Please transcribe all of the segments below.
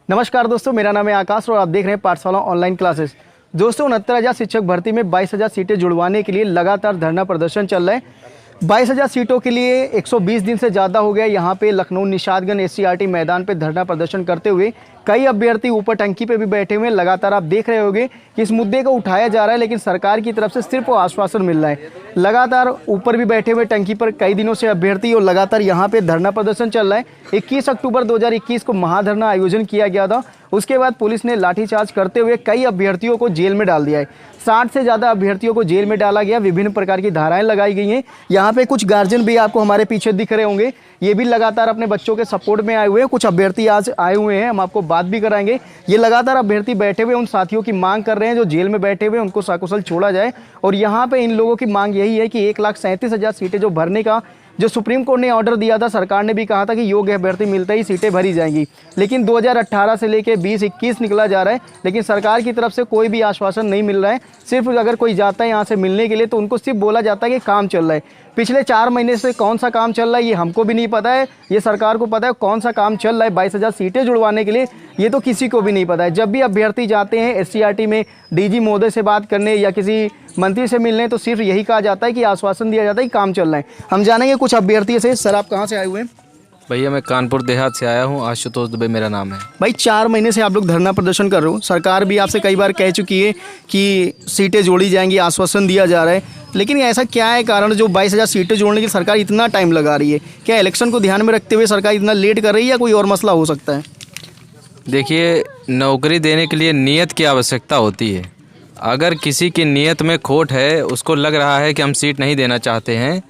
नमस्कार दोस्तों, मेरा नाम है आकाश और आप देख रहे हैं पाठशाला ऑनलाइन क्लासेस। दोस्तों 69,000 शिक्षक भर्ती में 22,000 सीटें जुड़वाने के लिए लगातार धरना प्रदर्शन चल रहा है। 22,000 सीटों के लिए 120 दिन से ज़्यादा हो गया। यहाँ पे लखनऊ निषादगंज SCRT मैदान पे धरना प्रदर्शन करते हुए कई अभ्यर्थी ऊपर टंकी पे भी बैठे हुए हैं। लगातार आप देख रहे होंगे कि इस मुद्दे को उठाया जा रहा है, लेकिन सरकार की तरफ से सिर्फ आश्वासन मिल रहा है। लगातार ऊपर भी बैठे हुए टंकी पर कई दिनों से अभ्यर्थी और लगातार यहाँ पे धरना प्रदर्शन चल रहा है। 21 अक्टूबर 2021 को महाधरना आयोजन किया गया था। उसके बाद पुलिस ने लाठीचार्ज करते हुए कई अभ्यर्थियों को जेल में डाल दिया है। 60 से ज़्यादा अभ्यर्थियों को जेल में डाला गया। विभिन्न प्रकार की धाराएं लगाई गई हैं। यहाँ पे कुछ गार्जियन भी आपको हमारे पीछे दिख रहे होंगे, ये भी लगातार अपने बच्चों के सपोर्ट में आए हुए हैं। कुछ अभ्यर्थी आज आए हुए हैं, हम आपको बात भी कराएंगे। ये लगातार अभ्यर्थी बैठे हुए उन साथियों की मांग कर रहे हैं जो जेल में बैठे हुए, उनको सकुशल छोड़ा जाए। और यहाँ पे इन लोगों की मांग यही है कि 1,37,000 सीटें जो भरने का जो सुप्रीम कोर्ट ने ऑर्डर दिया था, सरकार ने भी कहा था कि योग्य अभ्यर्थी मिलते ही सीटें भरी जाएंगी, लेकिन 2018 से लेकर 20-21 निकला जा रहा है, लेकिन सरकार की तरफ से कोई भी आश्वासन नहीं मिल रहा है। सिर्फ अगर कोई जाता है यहाँ से मिलने के लिए तो उनको सिर्फ बोला जाता है कि काम चल रहा है। पिछले 4 महीने से कौन सा काम चल रहा है ये हमको भी नहीं पता है, ये सरकार को पता है कौन सा काम चल रहा है 22,000 सीटें जुड़वाने के लिए, ये तो किसी को भी नहीं पता है। जब भी अभ्यर्थी जाते हैं SCRT में DG महोदय से बात करने या किसी मंत्री से मिलने तो सिर्फ यही कहा जाता है कि आश्वासन दिया जाता है कि काम चल रहा है। हम जानेंगे कुछ अभ्यर्थी से। सर, आप कहाँ से आए हुए हैं? भैया मैं कानपुर देहात से आया हूँ, आशुतोष दुबे मेरा नाम है। भाई 4 महीने से आप लोग धरना प्रदर्शन कर रहे हो, सरकार भी आपसे कई बार कह चुकी है कि सीटें जोड़ी जाएंगी, आश्वासन दिया जा रहा है, लेकिन ऐसा क्या है कारण जो 22,000 सीटें जोड़ने की सरकार इतना टाइम लगा रही है? क्या इलेक्शन को ध्यान में रखते हुए सरकार इतना लेट कर रही है या कोई और मसला हो सकता है? देखिए, नौकरी देने के लिए नियत की आवश्यकता होती है। अगर किसी की नियत में खोट है, उसको लग रहा है कि हम सीट नहीं देना चाहते हैं,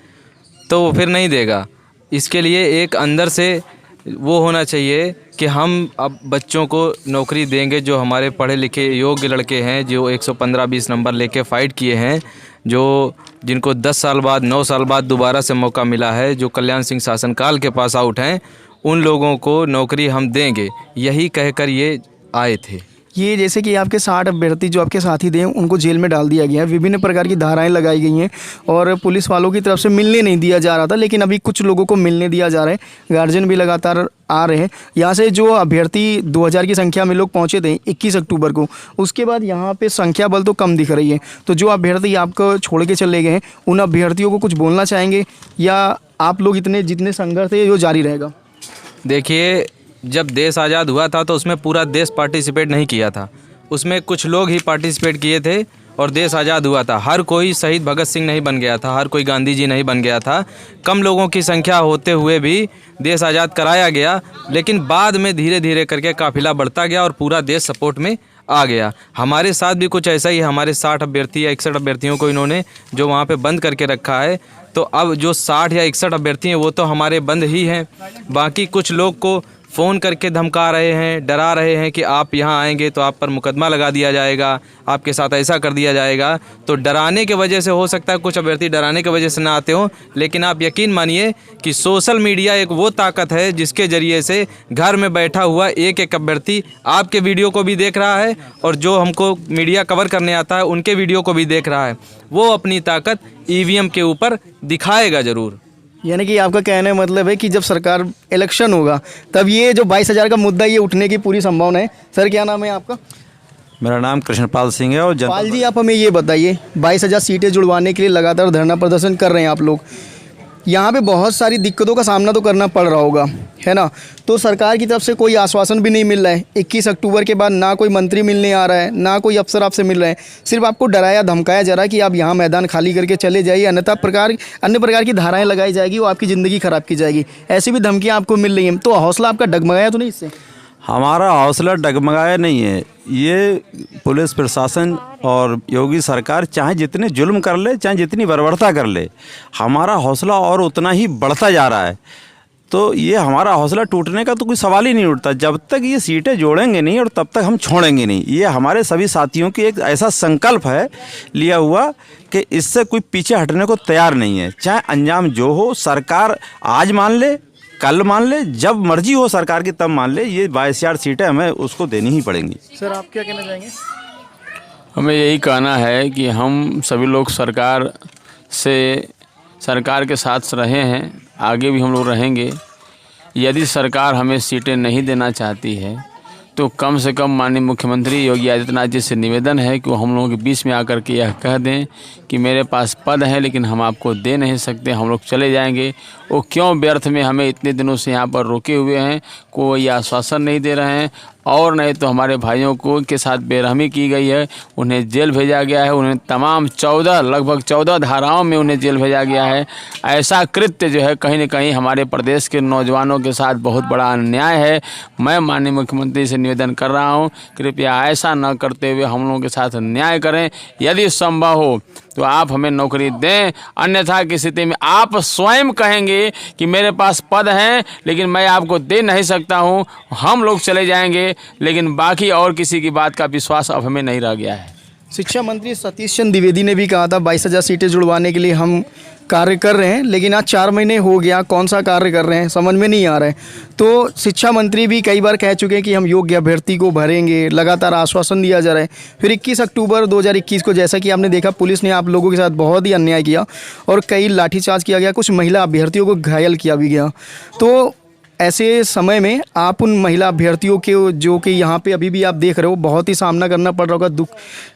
तो वो फिर नहीं देगा। इसके लिए एक अंदर से वो होना चाहिए कि हम अब बच्चों को नौकरी देंगे जो हमारे पढ़े लिखे योग्य लड़के हैं, जो 115-20 नंबर लेके फ़ाइट किए हैं, जो जिनको 10 साल बाद 9 साल बाद दोबारा से मौका मिला है, जो कल्याण सिंह शासनकाल के पास आउट हैं, उन लोगों को नौकरी हम देंगे, यही कहकर ये आए थे। ये जैसे कि आपके 60 अभ्यर्थी जो आपके साथी थे उनको जेल में डाल दिया गया है, विभिन्न प्रकार की धाराएं लगाई गई हैं और पुलिस वालों की तरफ से मिलने नहीं दिया जा रहा था, लेकिन अभी कुछ लोगों को मिलने दिया जा रहा है। गार्जियन भी लगातार आ रहे हैं। यहाँ से जो अभ्यर्थी 2000 की संख्या में लोग पहुँचे थे 21 अक्टूबर को, उसके बाद यहाँ पे संख्या बल तो कम दिख रही है। तो जो अभ्यर्थी आपको छोड़ के चले गए हैं उन अभ्यर्थियों को कुछ बोलना चाहेंगे या आप लोग जितने संघर्ष है वो जारी रहेगा? देखिए, जब देश आज़ाद हुआ था तो उसमें पूरा देश पार्टिसिपेट नहीं किया था, उसमें कुछ लोग ही पार्टिसिपेट किए थे और देश आज़ाद हुआ था। हर कोई शहीद भगत सिंह नहीं बन गया था, हर कोई गांधी जी नहीं बन गया था। कम लोगों की संख्या होते हुए भी देश आज़ाद कराया गया, लेकिन बाद में धीरे धीरे करके काफिला बढ़ता गया और पूरा देश सपोर्ट में आ गया। हमारे साथ भी कुछ ऐसा ही, हमारे 60 अभ्यर्थी या 61 अभ्यर्थियों को इन्होंने जो वहाँ पे बंद करके रखा है, तो अब जो 60 या 61 अभ्यर्थी हैं वो तो हमारे बंद ही हैं। बाकी कुछ लोग को फ़ोन करके धमका रहे हैं, डरा रहे हैं कि आप यहाँ आएंगे तो आप पर मुकदमा लगा दिया जाएगा, आपके साथ ऐसा कर दिया जाएगा। तो डराने की वजह से हो सकता है कुछ अभ्यर्थी डराने की वजह से ना आते हों, लेकिन आप यकीन मानिए कि सोशल मीडिया एक वो ताकत है जिसके ज़रिए से घर में बैठा हुआ एक एक अभ्यर्थी आपके वीडियो को भी देख रहा है और जो हमको मीडिया कवर करने आता है उनके वीडियो को भी देख रहा है। वो अपनी ताकत EVM के ऊपर दिखाएगा ज़रूर। यानी कि आपका कहने का मतलब है कि जब सरकार इलेक्शन होगा तब ये जो 22,000 का मुद्दा ये उठने की पूरी संभावना है। सर, क्या नाम है आपका? मेरा नाम कृष्णपाल सिंह है। और पाल जी, आप हमें ये बताइए, 22,000 सीटें जुड़वाने के लिए लगातार धरना प्रदर्शन कर रहे हैं आप लोग, यहाँ पे बहुत सारी दिक्कतों का सामना तो करना पड़ रहा होगा, है ना? तो सरकार की तरफ से कोई आश्वासन भी नहीं मिल रहा है। 21 अक्टूबर के बाद ना कोई मंत्री मिलने आ रहा है, ना कोई अफसर आपसे मिल रहे हैं, सिर्फ आपको डराया धमकाया जा रहा है कि आप यहाँ मैदान खाली करके चले जाइए, अन्य प्रकार की धाराएं लगाई जाएगी, वो आपकी ज़िंदगी ख़राब की जाएगी। ऐसी भी धमकियाँ आपको मिल रही हैं, तो हौसला आपका डगमगाया तो नहीं इससे? हमारा हौसला डगमगाया नहीं है। ये पुलिस प्रशासन और योगी सरकार चाहे जितने जुल्म कर ले, चाहे जितनी बर्बरता कर ले, हमारा हौसला और उतना ही बढ़ता जा रहा है। तो ये हमारा हौसला टूटने का तो कोई सवाल ही नहीं उठता। जब तक ये सीटें जोड़ेंगे नहीं और तब तक हम छोड़ेंगे नहीं। ये हमारे सभी साथियों की एक ऐसा संकल्प है लिया हुआ कि इससे कोई पीछे हटने को तैयार नहीं है। चाहे अंजाम जो हो, सरकार आज मान ले, कल मान ले, जब मर्जी हो सरकार की तब मान ले, ये 22,000 सीटें हमें उसको देनी ही पड़ेंगी। सर, आप क्या कहना चाहेंगे? हमें यही कहना है कि हम सभी लोग सरकार के साथ रहे हैं, आगे भी हम लोग रहेंगे। यदि सरकार हमें सीटें नहीं देना चाहती है तो कम से कम माननीय मुख्यमंत्री योगी आदित्यनाथ जी से निवेदन है कि वो हम लोगों के बीच में आकर के यह कह दें कि मेरे पास पद है लेकिन हम आपको दे नहीं सकते, हम लोग चले जाएंगे। वो क्यों व्यर्थ में हमें इतने दिनों से यहाँ पर रोके हुए हैं, कोई आश्वासन नहीं दे रहे हैं। और नहीं तो हमारे भाइयों को के साथ बेरहमी की गई है, उन्हें जेल भेजा गया है, उन्हें तमाम लगभग 14 धाराओं में उन्हें जेल भेजा गया है। ऐसा कृत्य जो है कहीं न कहीं हमारे प्रदेश के नौजवानों के साथ बहुत बड़ा अन्याय है। मैं माननीय मुख्यमंत्री से निवेदन कर रहा हूँ, कृपया ऐसा न करते हुए हम लोगों के साथ न्याय करें। यदि संभव हो तो आप हमें नौकरी दें, अन्यथा की स्थिति में आप स्वयं कहेंगे कि मेरे पास पद हैं लेकिन मैं आपको दे नहीं सकता हूं, हम लोग चले जाएंगे। लेकिन बाकी और किसी की बात का विश्वास अब हमें नहीं रह गया है। शिक्षा मंत्री सतीश चंद्र द्विवेदी ने भी कहा था 22,000 सीटें जुड़वाने के लिए हम कार्य कर रहे हैं, लेकिन आज 4 महीने हो गया, कौन सा कार्य कर रहे हैं समझ में नहीं आ रहा है। तो शिक्षा मंत्री भी कई बार कह चुके हैं कि हम योग्य अभ्यर्थी को भरेंगे, लगातार आश्वासन दिया जा रहा है। फिर 21 अक्टूबर 2021 को जैसा कि आपने देखा, पुलिस ने आप लोगों के साथ बहुत ही अन्याय किया और कई लाठीचार्ज किया गया, कुछ महिला अभ्यर्थियों को घायल किया भी गया। तो ऐसे समय में आप उन महिला अभ्यर्थियों के जो कि यहाँ पे अभी भी आप देख रहे हो बहुत ही सामना करना पड़ रहा होगा, दुख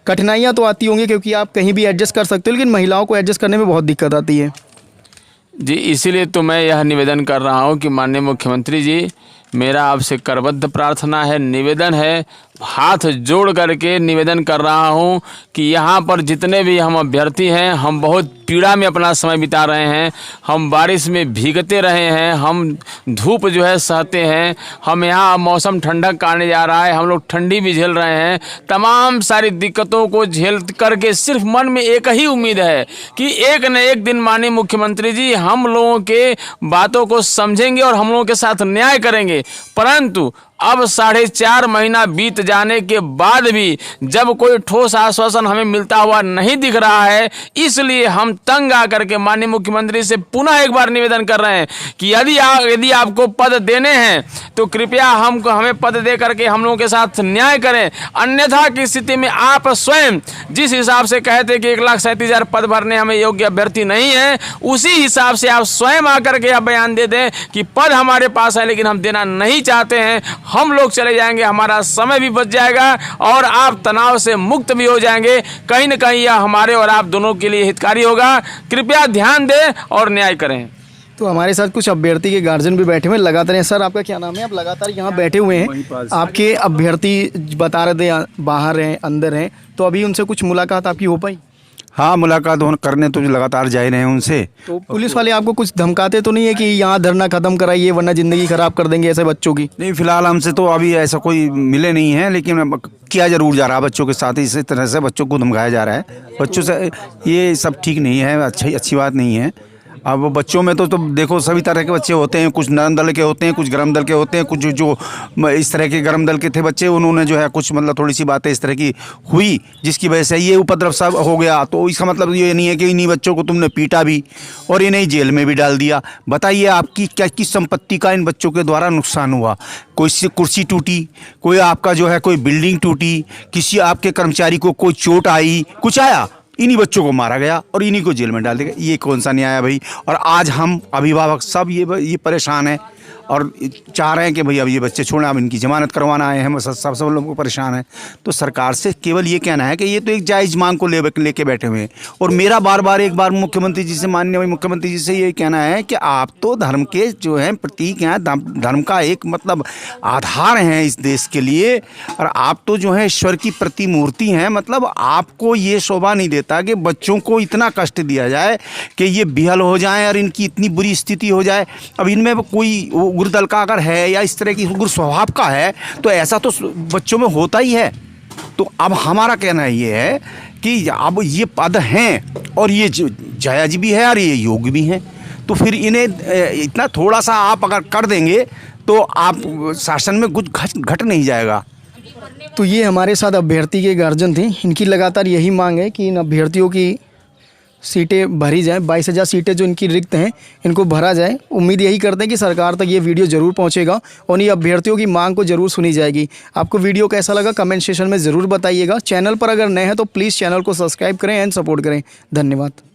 कठिनाइयाँ तो आती होंगी क्योंकि आप कहीं भी एडजस्ट कर सकते हो, लेकिन महिलाओं को एडजस्ट करने में बहुत दिक्कत आती है। जी, इसीलिए तो मैं यह निवेदन कर रहा हूँ कि माननीय मुख्यमंत्री जी, मेरा आपसे करबद्ध प्रार्थना है, निवेदन है, हाथ जोड़ करके निवेदन कर रहा हूं कि यहाँ पर जितने भी हम अभ्यर्थी हैं, हम बहुत पीड़ा में अपना समय बिता रहे हैं, हम बारिश में भीगते रहे हैं, हम धूप जो है सहते हैं, हम यहाँ मौसम ठंडक आने जा रहा है, हम लोग ठंडी भी झेल रहे हैं। तमाम सारी दिक्कतों को झेल करके सिर्फ मन में एक ही उम्मीद है कि एक न एक दिन माननीय मुख्यमंत्री जी हम लोगों के बातों को समझेंगे और हम लोगों के साथ न्याय करेंगे। परंतु अब 4.5 महीना बीत जाने के बाद भी जब कोई ठोस आश्वासन हमें मिलता हुआ नहीं दिख रहा है, इसलिए हम तंग आकर के माननीय मुख्यमंत्री से पुनः एक बार निवेदन कर रहे हैं कि यदि आपको पद देने हैं तो कृपया हमें पद दे करके हम लोगों के साथ न्याय करें। अन्यथा की स्थिति में आप स्वयं जिस हिसाब से कहते कि 1,37,000 पद भरने हमें योग्य अभ्यर्थी नहीं है, उसी हिसाब से आप स्वयं आकर के बयान दे दें कि पद हमारे पास है लेकिन हम देना नहीं चाहते हैं, हम लोग चले जाएंगे, हमारा समय भी बच जाएगा और आप तनाव से मुक्त भी हो जाएंगे। कहीं न कहीं यह हमारे और आप दोनों के लिए हितकारी होगा। कृपया ध्यान दें और न्याय करें। तो हमारे साथ कुछ अभ्यर्थी के गार्जियन भी बैठे हुए लगातार हैं। सर, आपका क्या नाम है? आप लगातार यहाँ बैठे हुए हैं, आपके अभ्यर्थी बता रहे थे बाहर हैं अंदर हैं, तो अभी उनसे कुछ मुलाकात आपकी हो पाई? हाँ, मुलाकात करने तो लगातार जा रहे हैं उनसे। तो पुलिस वाले आपको कुछ धमकाते तो नहीं है कि यहाँ धरना खत्म कराइए वरना ज़िंदगी ख़राब कर देंगे ऐसे बच्चों की? नहीं, फिलहाल हमसे तो अभी ऐसा कोई मिले नहीं है, लेकिन किया जरूर जा रहा है बच्चों के साथ। इसी तरह से बच्चों को धमकाया जा रहा है। बच्चों से ये सब ठीक नहीं है, अच्छी बात नहीं है। अब बच्चों में तो देखो सभी तरह के बच्चे होते हैं, कुछ नरम दल के होते हैं, कुछ गर्म दल के होते हैं, कुछ जो इस तरह के गर्म दल के थे बच्चे, उन्होंने जो है कुछ मतलब थोड़ी सी बातें इस तरह की हुई जिसकी वजह से ये उपद्रव सब हो गया। तो इसका मतलब ये नहीं है कि इन्हीं बच्चों को तुमने पीटा भी और इन्हें जेल में भी डाल दिया। बताइए आपकी क्या किस संपत्ति का इन बच्चों के द्वारा नुकसान हुआ? कोई कुर्सी टूटी, कोई आपका जो है कोई बिल्डिंग टूटी, किसी आपके कर्मचारी को कोई चोट आई, कुछ आया? इन्हीं बच्चों को मारा गया और इन्हीं को जेल में डाल दिया। ये कौन सा न्याय है भाई? और आज हम अभिभावक सब ये परेशान हैं और चाह रहे हैं कि भाई अब ये बच्चे छोड़ें, अब इनकी जमानत करवाना है। हम सब लोगों को परेशान है। तो सरकार से केवल ये कहना है कि ये तो एक जायज़ मांग को लेके बैठे हुए हैं। और मेरा बार एक बार मुख्यमंत्री जी से, माननीय मुख्यमंत्री जी से ये कहना है कि आप तो धर्म के जो हैं प्रतीक हैं, धर्म का एक मतलब आधार हैं इस देश के लिए, और आप तो जो है ईश्वर की प्रतिमूर्ति हैं। मतलब आपको ये शोभा नहीं देता कि बच्चों को इतना कष्ट दिया जाए कि ये बेहाल हो जाएं और इनकी इतनी बुरी स्थिति हो जाए। अब इनमें कोई उग्र दल का अगर है या इस तरह की उग्र स्वभाव का है तो ऐसा तो बच्चों में होता ही है। तो अब हमारा कहना ये है कि अब ये पद हैं और ये जायज भी है और ये योग्य भी हैं, तो फिर इन्हें इतना थोड़ा सा आप अगर कर देंगे तो आप शासन में कुछ घट नहीं जाएगा। तो ये हमारे साथ अभ्यर्थी के गार्जियन थे। इनकी लगातार यही मांग है कि इन अभ्यर्थियों की सीटें भरी जाएं, 22,000 सीटें जो इनकी रिक्त हैं इनको भरा जाए। उम्मीद यही करते हैं कि सरकार तक ये वीडियो ज़रूर पहुंचेगा और ये अभ्यर्थियों की मांग को ज़रूर सुनी जाएगी। आपको वीडियो कैसा लगा कमेंट सेक्शन में ज़रूर बताइएगा। चैनल पर अगर नए हैं तो प्लीज़ चैनल को सब्सक्राइब करें एंड सपोर्ट करें। धन्यवाद।